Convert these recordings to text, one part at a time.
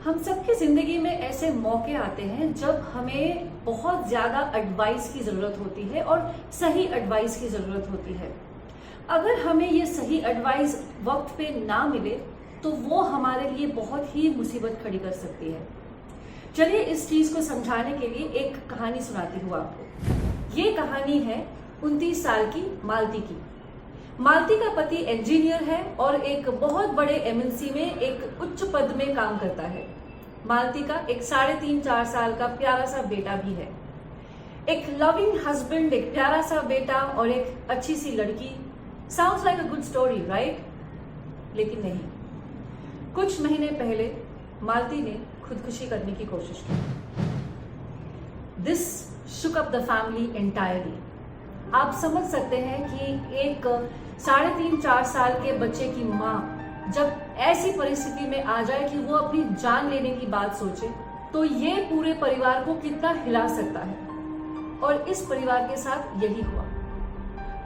हम सबकी जिंदगी में ऐसे मौके आते हैं जब हमें बहुत ज्यादा एडवाइस की जरूरत होती है और सही एडवाइस की जरूरत होती है। अगर हमें ये सही एडवाइस वक्त पे ना मिले तो वो हमारे लिए बहुत ही मुसीबत खड़ी कर सकती है। चलिए इस चीज को समझाने के लिए एक कहानी सुनाती हूँ आपको। ये कहानी है 29 साल की मालती की। मालती का पति इंजीनियर है और एक बहुत बड़े एमएनसी में एक उच्च पद में काम करता है। मालती का एक 3.5-4 साल का प्यारा सा बेटा भी है। एक लविंग हस्बैंड, एक प्यारा सा बेटा और एक अच्छी सी लड़की। Sounds like a good story, right? लेकिन नहीं। कुछ महीने पहले मालती ने खुदकुशी करने की कोशिश की। This shook up the family entirely. आप समझ सकते हैं कि एक 3.5-4 साल के बच्चे की माँ जब ऐसी परिस्थिति में आ जाए कि वो अपनी जान लेने की बात सोचे तो ये पूरे परिवार को कितना हिला सकता है। और इस परिवार के साथ यही हुआ।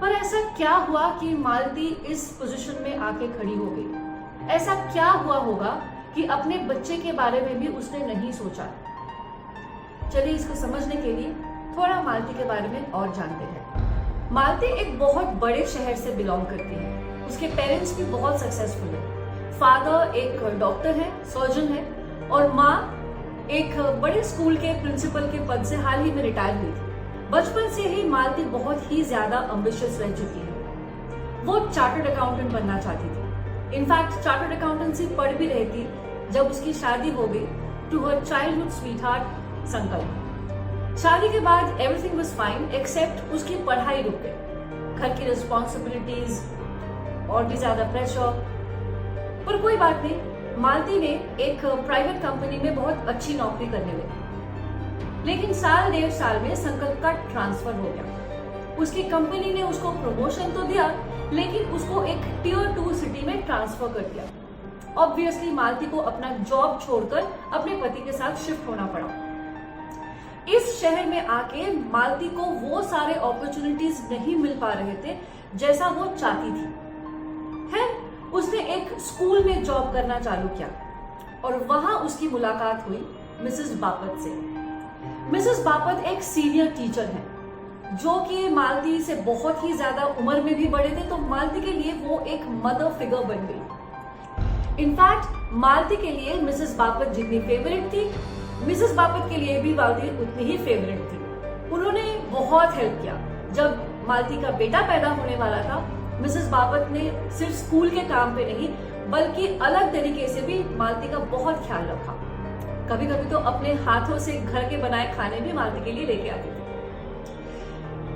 पर ऐसा क्या हुआ कि मालती इस पोजीशन में आके खड़ी हो गई? ऐसा क्या हुआ होगा कि अपने बच्चे के बारे में भी उसने नहीं सोचा? चलिए इसको समझने के लिए थोड़ा मालती के बारे में और जानते हैं। मालती एक बहुत बड़े शहर से बिलोंग करती है। उसके पेरेंट्स भी बहुत सक्सेसफुल है। फादर एक डॉक्टर है, सर्जन है, और माँ एक बड़े स्कूल के प्रिंसिपल के पद से हाल ही में रिटायर हुई थी। बचपन से ही मालती बहुत ही ज्यादा एम्बिशियस रह चुकी है। वो चार्टर्ड अकाउंटेंट बनना चाहती थी। इनफैक्ट चार्टर्ड अकाउंटेंसी पढ़ भी रही थी जब उसकी शादी हो गई टू हर चाइल्डहुड स्वीटहार्ट संकल्प। शादी के बाद एवरीथिंग वाज फाइन एक्सेप्ट उसकी पढ़ाई रुक गई। घर की रिस्पॉन्सिबिलिटीज और भी ज्यादा प्रेशर। पर कोई बात नहीं, मालती ने एक प्राइवेट कंपनी में बहुत अच्छी नौकरी करने लगी। लेकिन 1.5 साल में संकल्प का ट्रांसफर हो गया। उसकी कंपनी ने उसको प्रमोशन तो दिया लेकिन उसको एक Tier 2 सिटी में ट्रांसफर कर दिया। ऑब्वियसली मालती को अपना जॉब छोड़कर अपने पति के साथ शिफ्ट होना पड़ा। इस शहर में आके मालती को वो सारे अपॉर्चुनिटीज नहीं मिल पा रहे थे जैसा वो चाहती थी। उसने एक स्कूल में जॉब करना चालू किया और वहां उसकी मुलाकात हुई मिसेस बापत से। मिसेस बापत एक सीनियर टीचर है जो कि मालती से बहुत ही ज्यादा उम्र में भी बड़े थे, तो मालती के लिए वो एक मदर फिगर बन गई। इनफैक्ट मालती के लिए मिसेस बापत जितनी फेवरेट थी, मिसेस बापत के लिए भी मालती उतनी ही फेवरेट थी। उन्होंने बहुत हेल्प किया। जब मालती का बेटा पैदा होने वाला था, मिसेस बापत ने सिर्फ स्कूल के काम पे नहीं बल्कि अलग तरीके से भी मालती का बहुत ख्याल रखा। कभी कभी तो अपने हाथों से घर के बनाए खाने भी मालती के लिए लेके आती थी।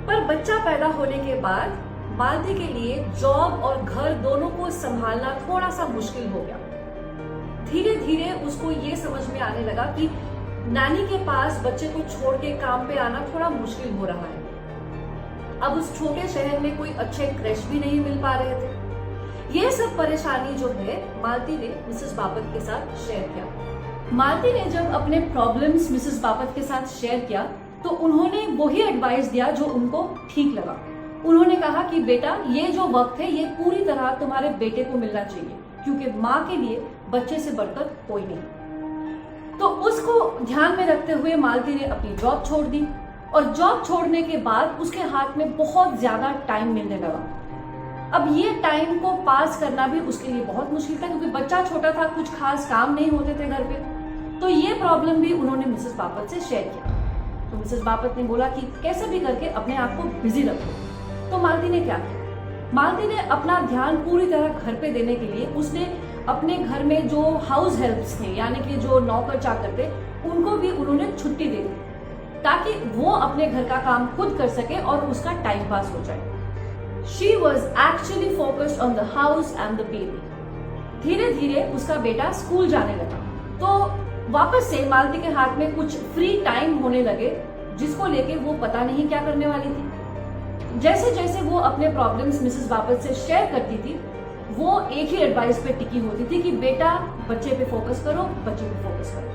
पर बच्चा पैदा होने के बाद मालती के लिए जॉब और घर दोनों को संभालना थोड़ा सा मुश्किल हो गया। धीरे धीरे उसको ये समझ में आने लगा कि नानी के पास बच्चे को छोड़ के काम पे आना थोड़ा मुश्किल हो रहा है। अब उस छोटे शहर में कोई अच्छे क्रैश भी नहीं मिल पा रहे थे। ये सब परेशानी जो है मालती ने मिसेस बापत के साथ शेयर किया। मालती ने जब अपने प्रॉब्लम्स मिसेस बापत के साथ शेयर किया तो उन्होंने वही एडवाइस दिया जो उनको ठीक लगा। उन्होंने कहा कि बेटा, ये जो वक्त है ये पूरी तरह तुम्हारे बेटे को मिलना चाहिए क्योंकि माँ के लिए बच्चे से बढ़कर कोई नहीं। तो उसको ध्यान में रखते हुए मालती ने अपनी जॉब छोड़ दी और जॉब छोड़ने के बाद उसके हाथ में बहुत ज्यादा टाइम मिलने लगा। अब ये टाइम को पास करना भी उसके लिए बहुत मुश्किल था क्योंकि बच्चा छोटा था, कुछ खास काम नहीं होते थे घर पे। तो ये प्रॉब्लम भी उन्होंने मिसेस बापत से शेयर किया। तो मिसेस बापत ने बोला कि कैसे भी करके अपने आप को बिजी रखो। तो मालती ने क्या किया? मालती ने अपना ध्यान पूरी तरह घर पे देने के लिए उसने अपने घर में जो हाउस हेल्प्स थे यानी कि जो नौकर चाकर थे उनको भी उन्होंने छुट्टी दे दी ताकि वो अपने घर का काम खुद कर सके और उसका टाइम पास हो जाए। She was actually focused on the house and the baby. धीरे धीरे उसका बेटा स्कूल जाने लगा तो वापस से मालती के हाथ में कुछ फ्री टाइम होने लगे जिसको लेके वो पता नहीं क्या करने वाली थी। जैसे जैसे वो अपने प्रॉब्लम्स मिसेस बापत से शेयर करती थी वो एक ही एडवाइस पे टिकी होती थी कि बेटा बच्चे पे फोकस करो, बच्चे पे फोकस करो।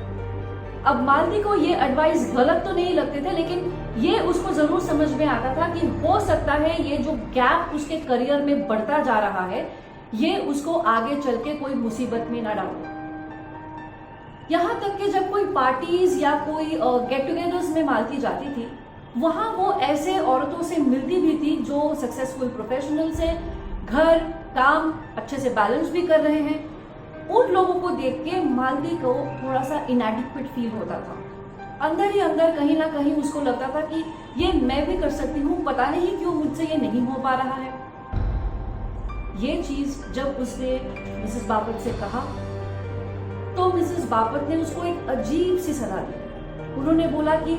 अब मालती को ये एडवाइस गलत तो नहीं लगते थे लेकिन ये उसको जरूर समझ में आता था कि हो सकता है ये जो गैप उसके करियर में बढ़ता जा रहा है ये उसको आगे चल के कोई मुसीबत में ना डाले। यहाँ तक कि जब कोई पार्टीज या कोई गेट टुगेदर्स में मालती जाती थी, वहां वो ऐसे औरतों से मिलती भी थी जो सक्सेसफुल प्रोफेशनल्स हैं, घर काम अच्छे से बैलेंस भी कर रहे हैं। उन लोगों को देख के मालती को थोड़ा सा इनएडिक्वेट फील होता था। अंदर ही अंदर कहीं ना कहीं उसको लगता था कि ये मैं भी कर सकती हूँ, पता नहीं क्यों मुझसे ये नहीं हो पा रहा है। ये चीज जब उसने मिसेस बापट से कहा तो मिसेस बापट ने उसको एक अजीब सी सलाह दी। उन्होंने बोला कि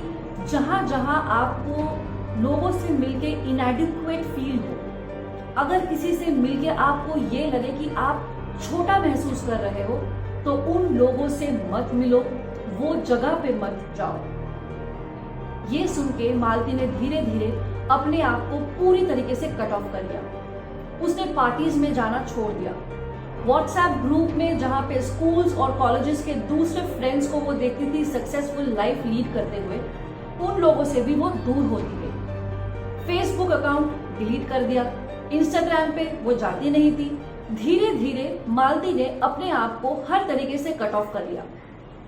जहां जहां आपको लोगों से मिलके इनएडिक्वेट फील हो, अगर किसी से मिलके आपको ये लगे कि आप छोटा महसूस कर रहे हो, तो उन लोगों से मत मिलो, वो जगह पे मत जाओ। ये सुन के मालती ने धीरे धीरे अपने आप को पूरी तरीके से कट ऑफ कर लिया। उसने पार्टीज में जाना छोड़ दिया। व्हाट्सएप ग्रुप में जहां पे स्कूल्स और कॉलेजेस के दूसरे फ्रेंड्स को वो देखती थी सक्सेसफुल लाइफ लीड करते हुए, उन लोगों से भी वो दूर होती गई। फेसबुक अकाउंट डिलीट कर दिया, इंस्टाग्राम पे वो जाती नहीं थी। धीरे धीरे मालती ने अपने आप को हर तरीके से कट ऑफ कर लिया।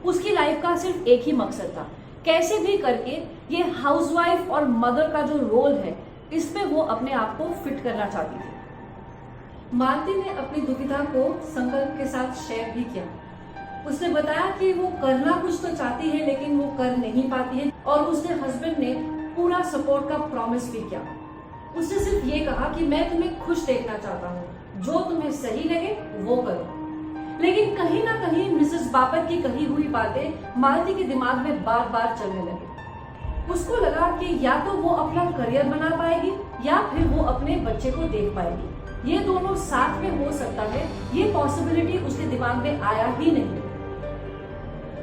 उसकी लाइफ का सिर्फ एक ही मकसद था, कैसे भी करके ये हाउसवाइफ और मदर का जो रोल है इसमें वो अपने आप को फिट करना चाहती थी। मालती ने अपनी दुविधा को संकल्प के साथ शेयर भी किया। उसने बताया कि वो करना कुछ तो चाहती है लेकिन वो कर नहीं पाती है, और उसके हस्बैंड ने पूरा सपोर्ट का प्रॉमिस भी किया। उसने सिर्फ ये कहा कि मैं तुम्हें खुश देखना चाहता हूँ, जो तुम्हें सही लगे वो करो। लेकिन कहीं ना कहीं मिसेस बापट की कही हुई बातें मालती के दिमाग में बार बार चलने लगी। उसको लगा कि या तो वो अपना करियर बना पाएगी या फिर वो अपने बच्चे को देख पाएगी। ये दोनों साथ में हो सकता है, ये पॉसिबिलिटी उसके दिमाग में आया ही नहीं।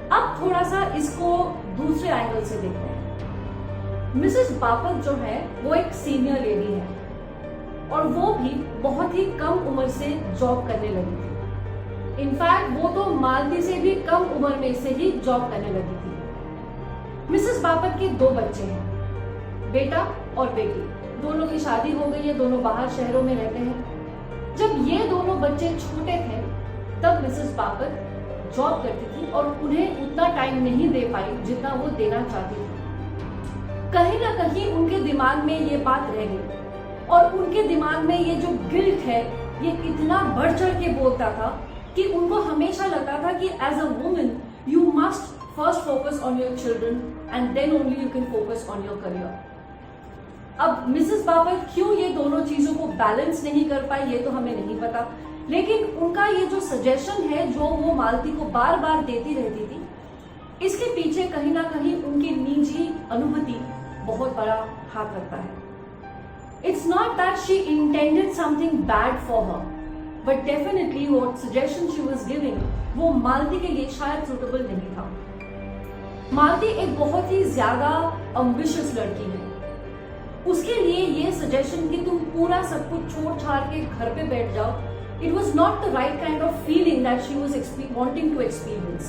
अब थोड़ा सा इसको दूसरे एंगल से देखते हैं। मिसेस बापट जो है वो एक सीनियर लेडी है और वो भी बहुत ही कम उम्र से जॉब करने लगी थी। इनफैक्ट वो तो मालती से भी कम उम्र में से ही जॉब करने लगी थी। मिसेस बापट के 2 बच्चे हैं, बेटा और बेटी। दोनों की शादी हो गई है, दोनों बाहर शहरों में रहते हैं। जब ये दोनों बच्चे छोटे थे तब मिसेस बापट जॉब करती थी और उन्हें उतना टाइम नहीं दे पाई जितना वो देना चाहती थी। कहीं ना कहीं उनके दिमाग में ये बात रह गई और उनके दिमाग में ये जो गिल्ट है ये इतना बढ़ चढ़ के बोलता था कि उनको हमेशा लगता था कि as a woman you must first focus on your children and then only you can focus on your career. अब मिसेस बापट क्यों ये दोनों चीजों को बैलेंस नहीं कर पाई ये तो हमें नहीं पता, लेकिन उनका ये जो सजेशन है जो वो मालती को बार बार देती रहती थी, इसके पीछे कहीं ना कहीं उनकी निजी अनुभूति बहुत बड़ा हाथ रखता है। It's not that she intended something bad for her, but definitely what suggestion she was giving वो मालती के लिए शायद सुटेबल नहीं था। मालती एक बहुत ही ज्यादा एम्बिशियस लड़की है। उसके लिए ये सजेशन कि तुम पूरा सब कुछ छोड़ छाड़ के घर पे बैठ जाओ, it was not the right kind of feeling that she was wanting to experience.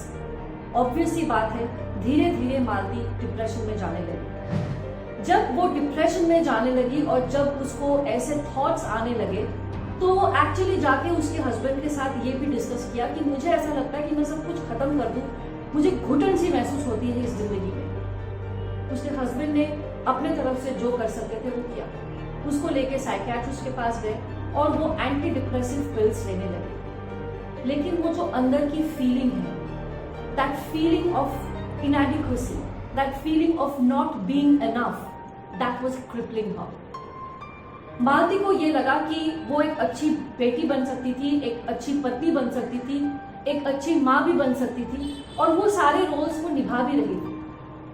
Obvious सी बात है, धीरे धीरे मालती डिप्रेशन में जाने लगी। जब वो डिप्रेशन में जाने लगी और जब उसको ऐसे थॉट्स आने लगे तो एक्चुअली जाके उसके हस्बैंड के साथ ये भी डिस्कस किया कि मुझे ऐसा लगता है कि मैं सब कुछ खत्म कर दूं, मुझे घुटन सी महसूस होती है इस जिंदगी में। उसके हस्बैंड ने अपने तरफ से जो कर सकते थे वो किया। उसको लेके साइकियाट्रिस्ट के पास गए और वो एंटी डिप्रेसिव पिल्स लेने लगे। लेकिन वो जो अंदर की फीलिंग है, that feeling of inadequacy, that feeling of not being enough, that was crippling her. Malti को ये लगा कि वो एक अच्छी बेटी बन सकती थी, एक अच्छी पत्नी बन सकती थी, एक अच्छी माँ भी बन सकती थी और वो सारे रोल्स वो निभा भी रही थी।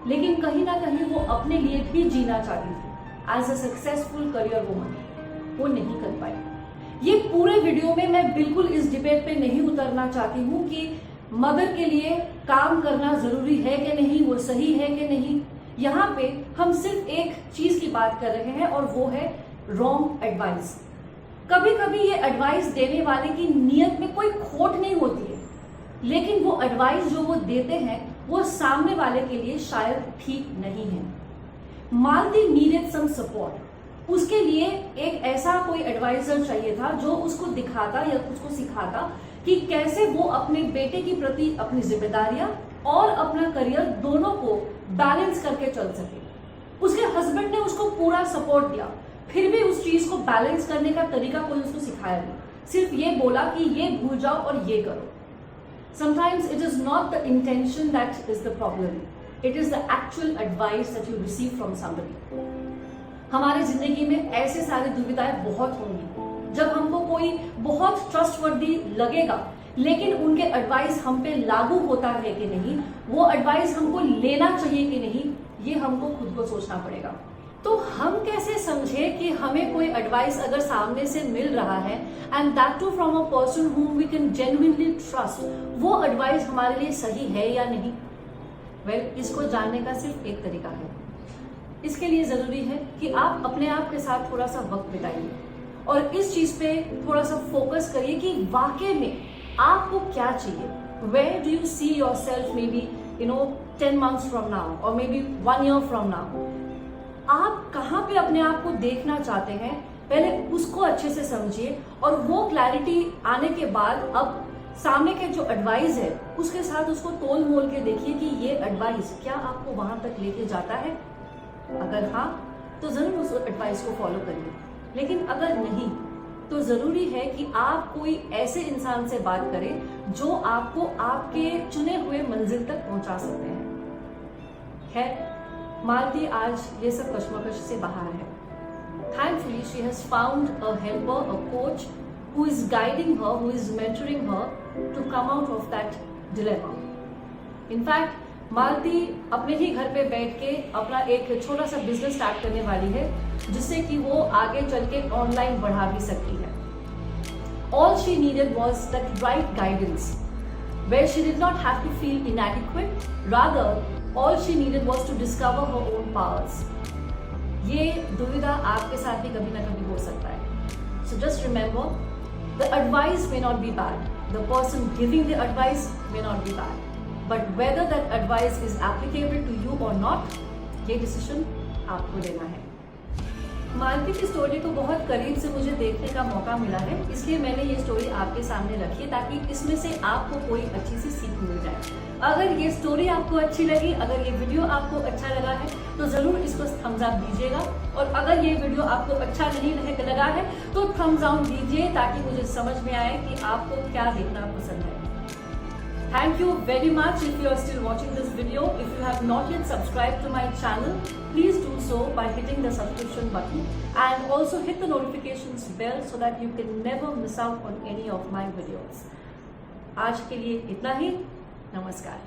लेकिन कहीं ना कहीं वो अपने लिए भी जीना चाहती थी as a successful career woman. वो नहीं कर पाई। ये पूरे वीडियो में मैं बिल्कुल इस डिबेट पे नहीं उतरना चाहती हूँ कि मदर के लिए काम करना जरूरी है कि नहीं, वो सही है कि नहीं। यहाँ पे हम सिर्फ एक चीज की बात कर रहे हैं और वो है रॉन्ग एडवाइस। कभी कभी ये एडवाइस देने वाले की नीयत में कोई खोट नहीं होती है, लेकिन वो एडवाइस जो वो देते हैं वो सामने वाले के लिए शायद ठीक नहीं है। मालती नीडेड सम सपोर्ट। उसके लिए एक ऐसा कोई एडवाइजर चाहिए था जो उसको दिखाता या उसको सिखाता कि कैसे वो अपने बेटे के प्रति अपनी जिम्मेदारियां और अपना करियर दोनों को बैलेंस करके चल सके। उसके हस्बैंड ने उसको पूरा सपोर्ट दिया, फिर भी उस चीज को बैलेंस करने का तरीका कोई उसको सिखाया नहीं, सिर्फ ये बोला कि ये भूल जाओ और ये करो। Sometimes it is not the intention that is the problem. It is the actual advice that you receive from somebody. हमारे जिंदगी में ऐसे सारी दुविधाएं बहुत होंगी जब हमको कोई बहुत ट्रस्टवर्दी लगेगा, लेकिन उनके एडवाइस हम पे लागू होता है कि नहीं, वो एडवाइस हमको लेना चाहिए कि नहीं, ये हमको खुद को सोचना पड़ेगा। तो हम कैसे समझे कि हमें कोई एडवाइस अगर सामने से मिल रहा है and that too from a person whom we can genuinely trust, वो एडवाइस हमारे लिए सही है या नहीं? इसको जानने का सिर्फ एक तरीका है। इसके लिए जरूरी है कि आप अपने आप के साथ थोड़ा सा वक्त बिताइए और इस चीज पे थोड़ा सा फोकस करिए कि वाकई में आपको क्या चाहिए। Where do you see yourself maybe 10 months from now or maybe 1 year from now? आप कहाँ पे अपने आप को देखना चाहते हैं, पहले उसको अच्छे से समझिए और वो क्लैरिटी आने के बाद अब सामने के जो एडवाइस है उसके साथ उसको तोल मोल के देखिए कि ये एडवाइस क्या आपको वहां तक लेके जाता है। अगर हाँ तो जरूर उस एडवाइस को फॉलो करिए, लेकिन अगर नहीं तो जरूरी है कि आप कोई ऐसे इंसान से बात करें जो आपको आपके चुने हुए मंजिल तक पहुंचा सकते हैं। खैर, मालती आज ये सब कश्मकश से बाहर है। Thankfully, she has found a helper, a coach who is guiding her, who is mentoring her to come out of that dilemma. In fact, मालती अपने ही घर पे बैठ के अपना एक छोटा सा बिजनेस स्टार्ट करने वाली है, जिससे कि वो आगे चल के ऑनलाइन बढ़ा भी सकती है। All she needed was that right guidance, where she did not have to feel inadequate. Rather, all she needed was to discover her own powers. ये दुविधा आपके साथ भी कभी ना कभी हो सकता है। So just remember, the advice may not be bad. The person giving the advice may not be bad. But whether that advice is applicable to you or not, ये डिसीजन आपको लेना है। मालती की स्टोरी को बहुत करीब से मुझे देखने का मौका मिला है, इसलिए मैंने ये स्टोरी आपके सामने रखी है ताकि इसमें से आपको कोई अच्छी सी सीख मिल जाए। अगर ये स्टोरी आपको अच्छी लगी, अगर ये वीडियो आपको अच्छा लगा है तो जरूर इसको थम्स अप दीजिएगा, और अगर ये वीडियो आपको अच्छा नहीं लगा है तो थम्स डाउन दीजिए ताकि मुझे समझ में आए कि आपको क्या देखना पसंद है। Thank you very much if you are still watching this video. If you have not yet subscribed to my channel, please do so by hitting the subscription button and also hit the notifications bell so that you can never miss out on any of my videos. आज के लिए इतना ही। नमस्कार।